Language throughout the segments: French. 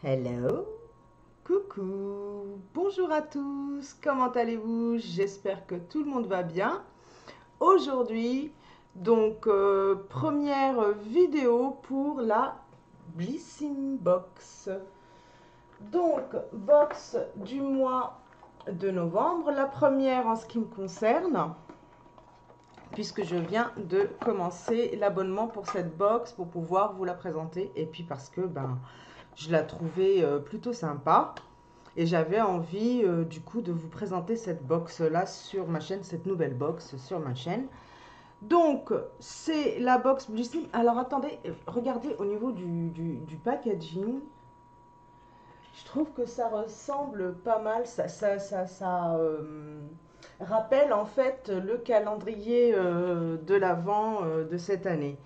Hello, coucou, bonjour à tous, comment allez-vous? J'espère que tout le monde va bien. Aujourd'hui, première vidéo pour la Blissim Box. Donc, box du mois de novembre, la première en ce qui me concerne, puisque je viens de commencer l'abonnement pour cette box pour pouvoir vous la présenter. Et puis parce que je la trouvais plutôt sympa. Et j'avais envie du coup de vous présenter cette box là sur ma chaîne, cette nouvelle box sur ma chaîne. Donc c'est la box Blissim. Alors attendez, regardez au niveau du packaging. Je trouve que ça ressemble pas mal, ça rappelle en fait le calendrier de l'Avent de cette année.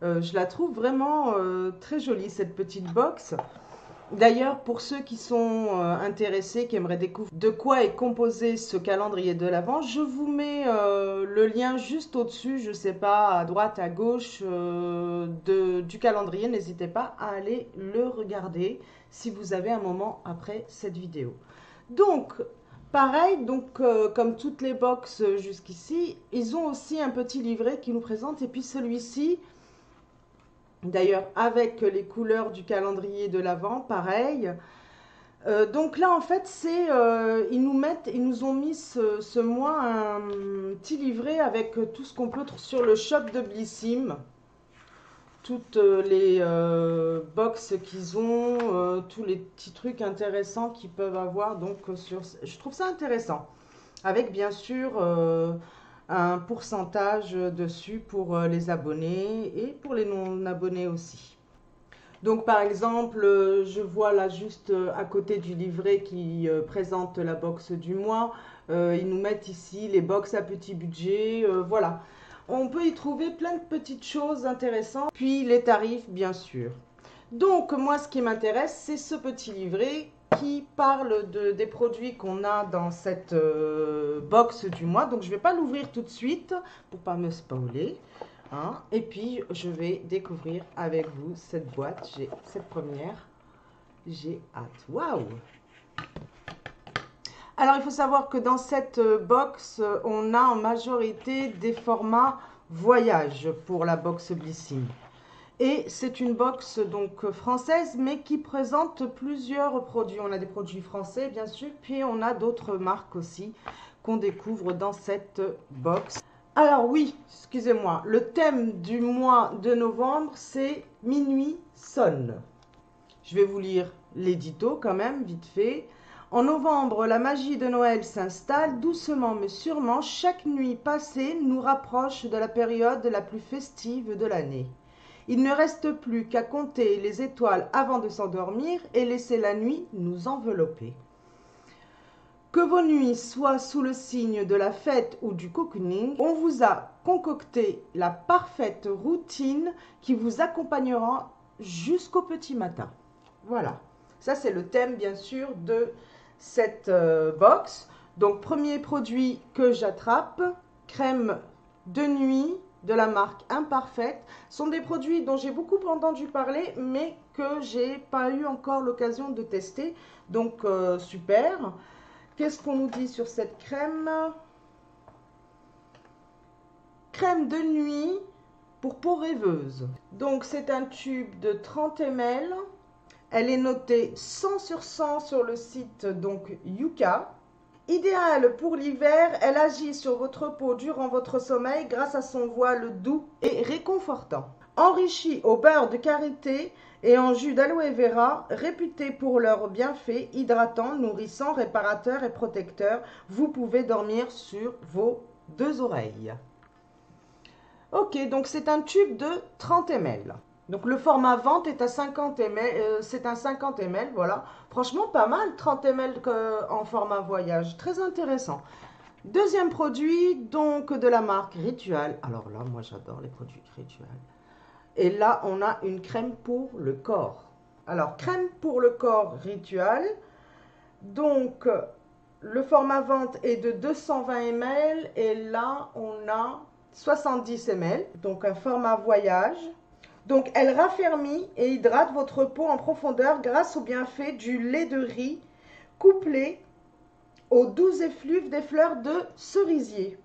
Je la trouve vraiment très jolie cette petite box. D'ailleurs, pour ceux qui sont intéressés, qui aimeraient découvrir de quoi est composé ce calendrier de l'Avent, je vous mets le lien juste au-dessus, je ne sais pas, à droite, à gauche du calendrier. N'hésitez pas à aller le regarder si vous avez un moment après cette vidéo. Donc, pareil, comme toutes les box jusqu'ici, ils ont aussi un petit livret qui nous présente. Et puis celui-ci, d'ailleurs, avec les couleurs du calendrier de l'Avent, pareil. Donc là, en fait, ils nous ont mis ce mois un petit livret avec tout ce qu'on peut trouver sur le shop de Blissim. Toutes les box qu'ils ont, tous les petits trucs intéressants qu'ils peuvent avoir. Je trouve ça intéressant. Avec bien sûr un pourcentage dessus pour les abonnés et pour les non-abonnés aussi. Donc par exemple, je vois là juste à côté du livret qui présente la box du mois, ils nous mettent ici les box à petit budget, voilà. On peut y trouver plein de petites choses intéressantes, puis les tarifs bien sûr. Donc moi ce qui m'intéresse, c'est ce petit livret qui parle des produits qu'on a dans cette box du mois. Donc je ne vais pas l'ouvrir tout de suite pour pas me spoiler. Hein. Et puis je vais découvrir avec vous cette boîte. J'ai cette première. J'ai hâte. Waouh! Alors il faut savoir que dans cette box, on a en majorité des formats voyage pour la box Blissim. Et c'est une box donc française, mais qui présente plusieurs produits. On a des produits français, bien sûr, puis on a d'autres marques aussi qu'on découvre dans cette box. Alors oui, excusez-moi, le thème du mois de novembre, c'est Minuit sonne. Je vais vous lire l'édito quand même, vite fait. En novembre, la magie de Noël s'installe doucement mais sûrement. Chaque nuit passée nous rapproche de la période la plus festive de l'année. Il ne reste plus qu'à compter les étoiles avant de s'endormir et laisser la nuit nous envelopper. Que vos nuits soient sous le signe de la fête ou du cocooning, on vous a concocté la parfaite routine qui vous accompagnera jusqu'au petit matin. Voilà, ça c'est le thème bien sûr de cette box. Donc premier produit que j'attrape, crème de nuit de la marque Imparfaite. Ce sont des produits dont j'ai beaucoup entendu parler mais que j'ai pas eu encore l'occasion de tester. Donc super. Qu'est-ce qu'on nous dit sur cette crème? Crème de nuit pour peau rêveuse. Donc c'est un tube de 30 ml. Elle est notée 100 sur 100 sur le site donc Yuka. Idéale pour l'hiver, elle agit sur votre peau durant votre sommeil grâce à son voile doux et réconfortant. Enrichie au beurre de karité et en jus d'aloe vera, réputés pour leurs bienfaits hydratants, nourrissants, réparateurs et protecteurs, vous pouvez dormir sur vos deux oreilles. Ok, donc c'est un tube de 30 ml. Donc le format vente est à 50 ml, c'est un 50 ml, voilà. Franchement pas mal, 30 ml en format voyage, très intéressant. Deuxième produit, donc de la marque Ritual. Alors là, moi j'adore les produits Ritual. Et là, on a une crème pour le corps. Alors, crème pour le corps Ritual. Donc, le format vente est de 220 ml et là, on a 70 ml. Donc, un format voyage. Donc, elle raffermit et hydrate votre peau en profondeur grâce au bienfait du lait de riz couplé aux doux effluves des fleurs de cerisier.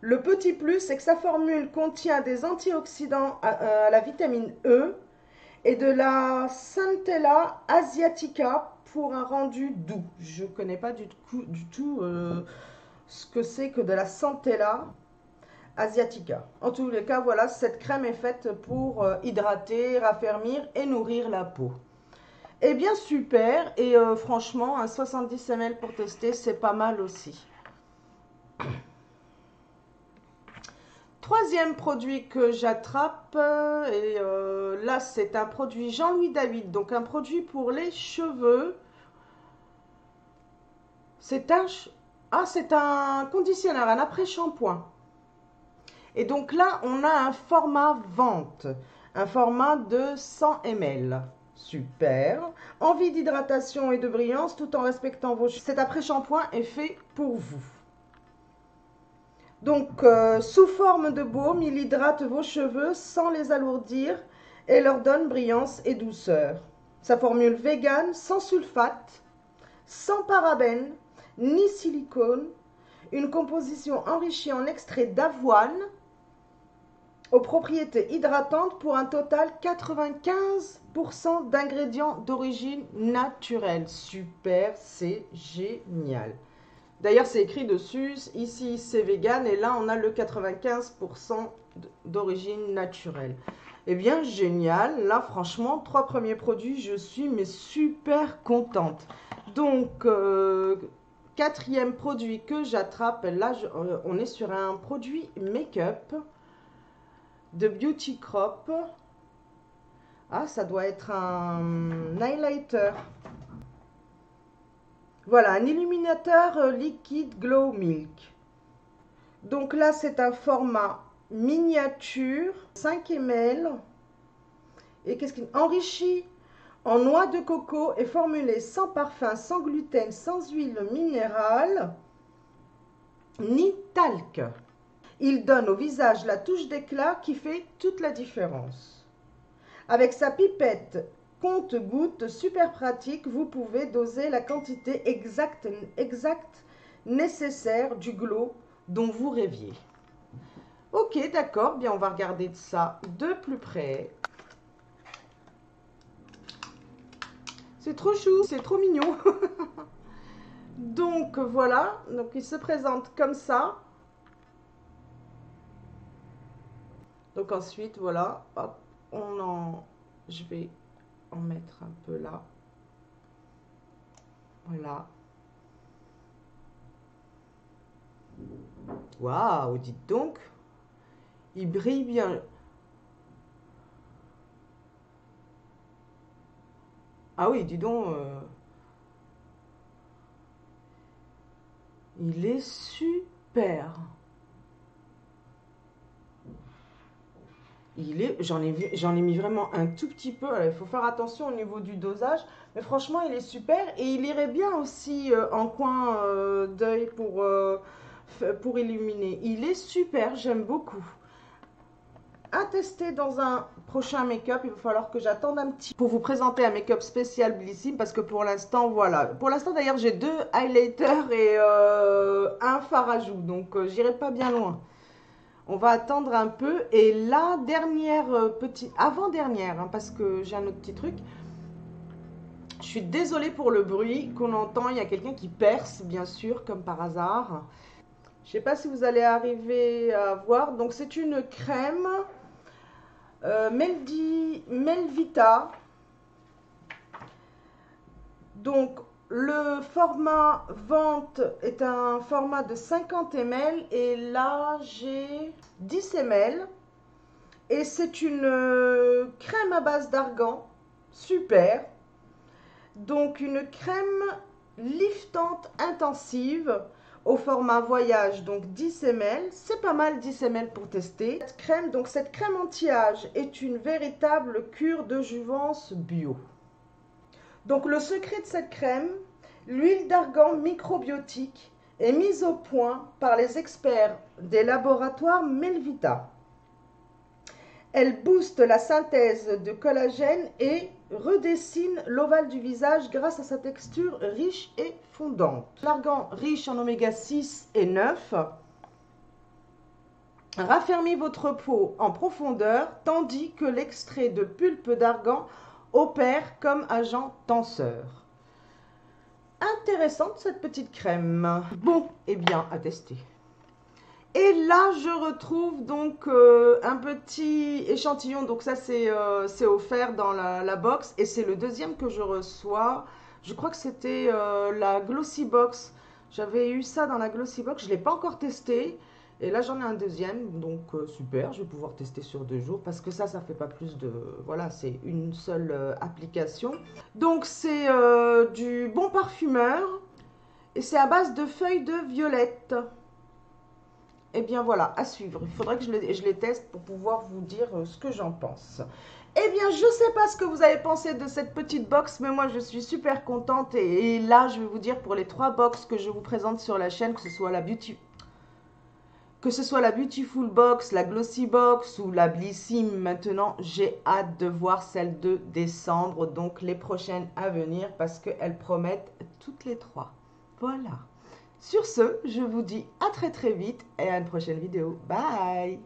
Le petit plus, c'est que sa formule contient des antioxydants à la vitamine E et de la Centella asiatica pour un rendu doux. Je ne connais pas du tout ce que c'est que de la Centella asiatica. En tous les cas, voilà, cette crème est faite pour hydrater, raffermir et nourrir la peau. Eh bien, super. Et franchement, un 70 ml pour tester, c'est pas mal aussi. Troisième produit que j'attrape, et là c'est un produit Jean-Louis David, donc un produit pour les cheveux. C'est un conditionneur, un après-shampoing. Et donc là, on a un format vente, un format de 100 ml. Super. Envie d'hydratation et de brillance tout en respectant vos cheveux. Cet après-shampoing est fait pour vous. Donc, sous forme de baume, il hydrate vos cheveux sans les alourdir et leur donne brillance et douceur. Sa formule vegan, sans sulfate, sans parabènes, ni silicone, une composition enrichie en extrait d'avoine aux propriétés hydratantes pour un total 95% d'ingrédients d'origine naturelle. Super, c'est génial. D'ailleurs, c'est écrit dessus, ici c'est vegan et là on a le 95% d'origine naturelle. Eh bien, génial. Là, franchement, 3 premiers produits, je suis mais super contente. Donc, quatrième produit que j'attrape, là on est sur un produit make-up de Beauty Crop. Ah, ça doit être un highlighter. Voilà, un illuminateur liquide Glow Milk. Donc là, c'est un format miniature, 5 ml. Et qu'est-ce qu'il enrichit en noix de coco et formulé sans parfum, sans gluten, sans huile minérale, ni talc. Il donne au visage la touche d'éclat qui fait toute la différence. Avec sa pipette compte-gouttes super pratique, vous pouvez doser la quantité exacte nécessaire du glow dont vous rêviez. Ok, d'accord, bien on va regarder ça de plus près. C'est trop chou, c'est trop mignon. Donc voilà, donc il se présente comme ça. Donc ensuite, voilà, hop, je vais en mettre un peu là. Voilà. Waouh, dites donc, il brille bien. Ah oui, dis donc, il est super. J'en ai mis vraiment un tout petit peu. Alors, il faut faire attention au niveau du dosage. Mais franchement, il est super. Et il irait bien aussi en coin d'œil pour illuminer. Il est super, j'aime beaucoup. À tester dans un prochain make-up. Il va falloir que j'attende un petit pour vous présenter un make-up spécial Blissim. Parce que pour l'instant, voilà. Pour l'instant, d'ailleurs, j'ai 2 highlighters et un fard à joues. Donc, j'irai pas bien loin. On va attendre un peu. Et la dernière avant-dernière, hein, parce que j'ai un autre petit truc. Je suis désolée pour le bruit qu'on entend. Il y a quelqu'un qui perce, bien sûr, comme par hasard. Je ne sais pas si vous allez arriver à voir. Donc, c'est une crème Melvita. Donc, le format vente est un format de 50 ml et là j'ai 10 ml et c'est une crème à base d'argan, super. Donc une crème liftante intensive au format voyage, donc 10 ml, c'est pas mal 10 ml pour tester. Cette crème anti-âge est une véritable cure de jouvence bio. Donc le secret de cette crème, l'huile d'argan microbiotique est mise au point par les experts des laboratoires Melvita. Elle booste la synthèse de collagène et redessine l'ovale du visage grâce à sa texture riche et fondante. L'argan riche en oméga 6 et 9 raffermit votre peau en profondeur, tandis que l'extrait de pulpe d'argan opère comme agent tenseur. Intéressante cette petite crème. Bon, eh bien, à tester. Et là, je retrouve donc un petit échantillon. Donc ça, c'est offert dans la box. Et c'est le deuxième que je reçois. Je crois que c'était la Glossy Box. J'avais eu ça dans la Glossy Box. Je ne l'ai pas encore testé. Et là, j'en ai un deuxième. Donc super, je vais pouvoir tester sur 2 jours. Parce que ça fait pas plus de... Voilà, c'est une seule application. Donc c'est du Bon Parfumeur. Et c'est à base de feuilles de violette. Et bien voilà, à suivre. Il faudrait que je les teste pour pouvoir vous dire ce que j'en pense. Eh bien, je ne sais pas ce que vous avez pensé de cette petite box, mais moi, je suis super contente. Et là, je vais vous dire pour les 3 box que je vous présente sur la chaîne, que ce soit la Beautiful Box, la Glossy Box ou la Blissim maintenant, j'ai hâte de voir celle de décembre, donc les prochaines à venir, parce qu'elles promettent toutes les 3. Voilà. Sur ce, je vous dis à très très vite et à une prochaine vidéo. Bye!